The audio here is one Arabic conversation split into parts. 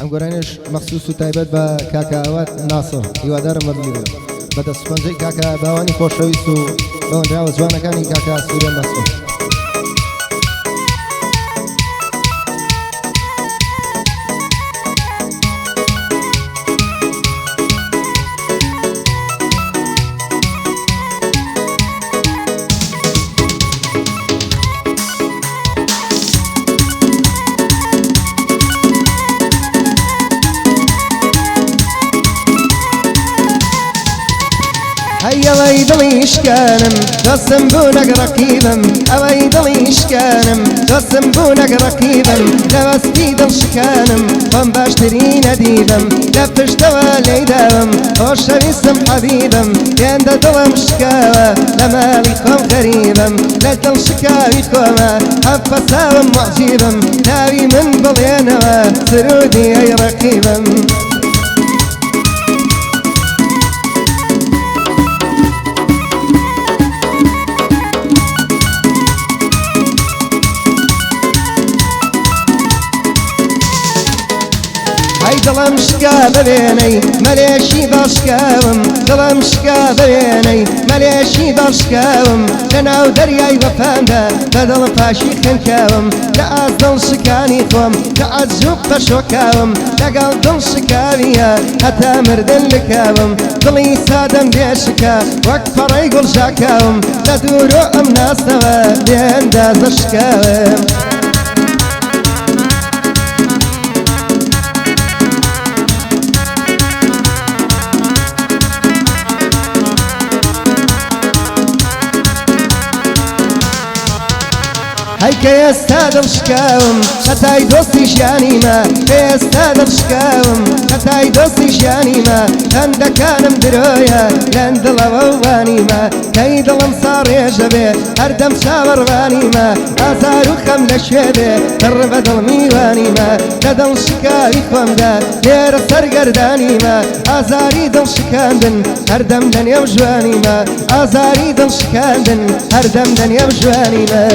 ئەم گۆرانش مەخصوص و تایبەت بە کاکاوات ناسر هیوادارم بەدڵی بەدەست سپەنجەی کاکا باوانی خۆشەویست و بەوەندراوە جوانەکانی کاکا سوورە مەسعود. ئەوەی دڵیش کانم دەستم بوو نەک ڕەقیبم ئەوەی دڵیش کانم دەستم بوو نەک ڕەقیبم لەوەستی دڵشکانم خۆم باشتری نەدیدم لە پشتەوە لێداوم خۆشەویستم حەبیبم هێندە دڵم شکاوە لە ماڵی خۆم غەریبم لە دڵشکاوی خۆمە حەفە ساوم معجیبم ناوی من بڵێنەوە سرودی ئەی ڕەقیبم. دڵم شکا ببێنەی مەلێشی باشکاوم دڵم شکا ببێنەی مەلێشی باشکاوم لە ناو دەریای وەفامدا بە دڵ پاشی خنکاوم لە ئاز دڵ شکانی خۆم لە عەجوب بەشۆکاوم لەگەڵ دڵ شکاویە هەتا مردن لکاوم دڵی سادەم بێشکا وەک پەڕەی گوڵژاکاوم لە دوورۆ ئەم ناستەوە بێندازە شکاوم. هەیکە ئێستا دڵشکاوم هەتای دۆستی ژیانیمە ئێستا دڵشکاوم هەتای دۆستی ژیانیمە هەندەکانم درۆیە لەن دڵەوە وانیمە کەی دڵم ساڕێژە بێ هەردەم چاوەڕوانیمە ئازار و خەم لە شوێ بێ پڕ بە دڵمیوانیمە لە دڵشکاوی خۆمدا لێرە سەرگەردانیمە ئازاری دڵشکاندن هەردەم لە نێو ژوانیمە ئازاری دڵشکاندن هەردەم لە نێو ژوانیمە.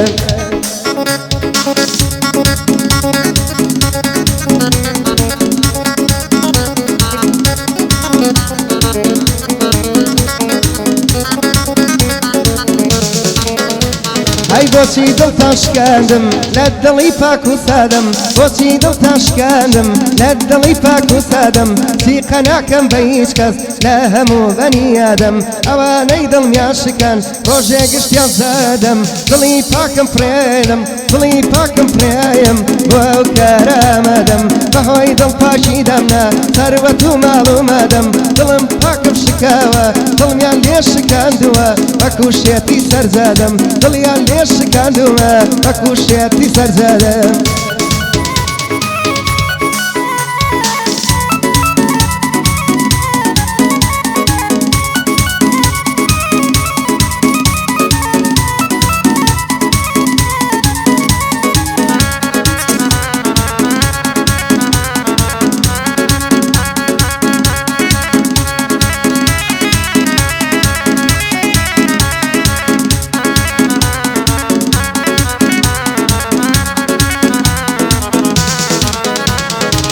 ئەی بۆچی دڵتان شکاندم لە دڵی پاک و سادەم بۆچی دڵتان شکاندم لە دڵی پاک و سادەم سیقە ناکەم بە هیچ کەس لە هەموو بەنیادەم ئەوانەی دڵمیان شکان ڕۆژێ گشتیان زادەم دڵی پاکم فرێدم دڵی پاکم فرێیم بۆ ئەو کارە ئامادەم بەهۆی دڵ پاکی دەمنا سەروەت و ماڵ و مادەم دڵم پاکم شکاوە دڵمیان لێ شکاندووە وەکو شێتی سەرزادەم دڵیان لێ شکاندووە وەکو شێتی سەرزادەم.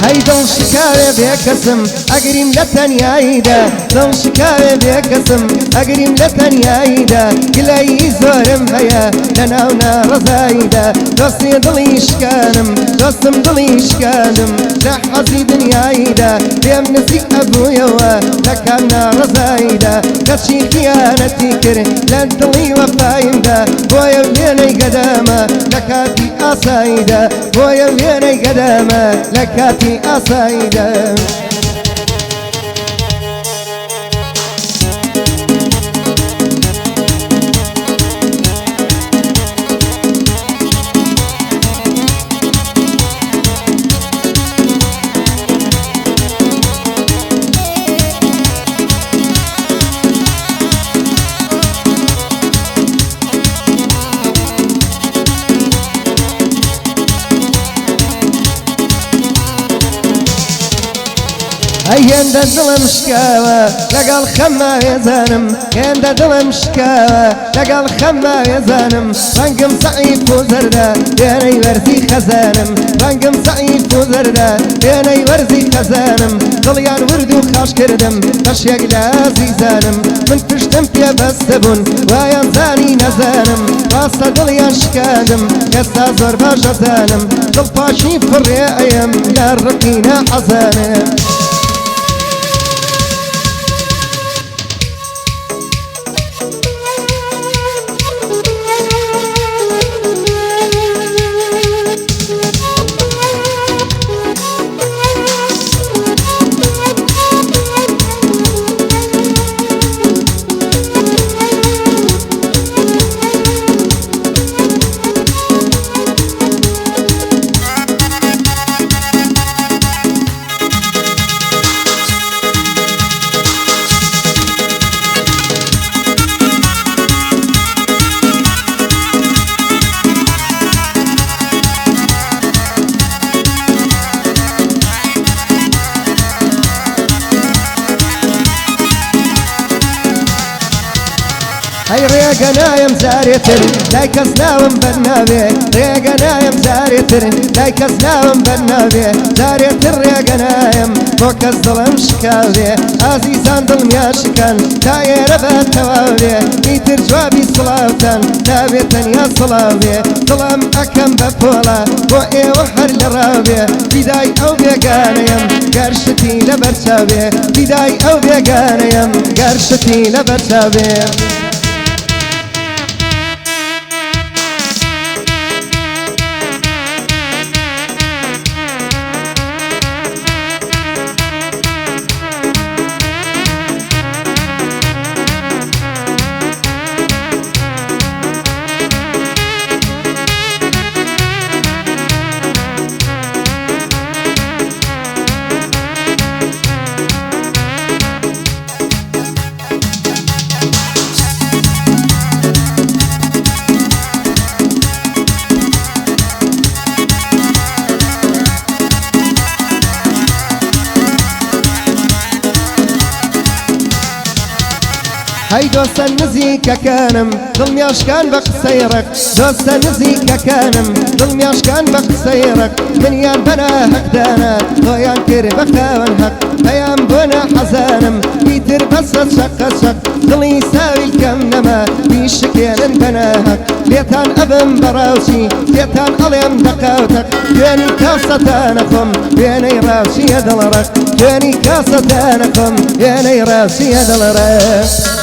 هەی دڵ شکاوێ بێکەسم ئەگریم لە تەنیاییدا دڵ شکاوێ بێکەسم ئەگریم لە تەنیاییدا گلەیی زۆرم هەیە لە ناو ناڕەزاییدا دۆستی دڵی شکانم دۆستم دڵی شکانم لە حەزی دنیاییدا پێم نزیک ئەبوویەوە لە کام ناڕەزاییدا کەچی خیانەتی کرد لە دڵی وەفایمدا بۆیە وێنەی گەدامە لە کاتی ئاساییدا بۆیە وێنەی گەدامە لە کاتی ئاساییدا. هێندە دڵم شکاوە لەگەڵ خەمما وێزانم هێندە دڵم شکاوە لەگەڵ خەمما وێزانم ڕەنگم زەعیف و زەردە وێنەی وەرزی خەزانم ڕەنگم زەعیف و زەردە وێنەی وەرزی خەزانم دڵیان ورد و خاش کردم بەشێک لە عەزیزانم من پشتم پێبەستە بوون وایان زانی نەزانم ڕاستە دڵیان شکاندم ئێستا زۆر باش دەزانم دڵپاشی فڕێ ئەیم لە ڕقی نەحەزانم هەی ڕێگەنایم زارێتر لای کەس ناوم بەرناوێ ڕێگەنایم زارێتر لای کەس ناوم بەرناوێ زارێتر ڕێگەنایم بۆ کەس دڵم شکاوێ ئازیزان دڵمیان شکەن تا ئێرە بە تەواوێ ئیتر جوابی سڵاوتان ناوێت تەنیا سڵاوێ دڵم ئەکەم بە پۆڵە بۆ ئێوە هەر لە ڕاوێ فیدای ئەو بێگانەیەم گەرشتی لە بەرچاوێ فیدای ئەو بێگانەیەم گەرشتی لە بەرچاوێ هەی دۆستە نزیکەکانم دڵمیاشکان بە قسەی ڕق دۆستە نزیکەکانم دڵمیاشکان بە قسەی ڕق منیان بەنا هەقدانە تۆیان کرد بە خاوەن هەق پەیام بۆ نەحەزانم ئیتر بەسە چەقە چەق دڵی ساوی کەم نەما بیشکێنن بەنا هەق لێتان ئەبم بەڕاوچی لێتان ئەڵێم دەقاوتەق دوێنی کاسەتانە خۆم وێنەی ڕاوچیە دڵڕق دوێنی کاسەتانە خۆم وێنەی ڕاوچیە دڵڕق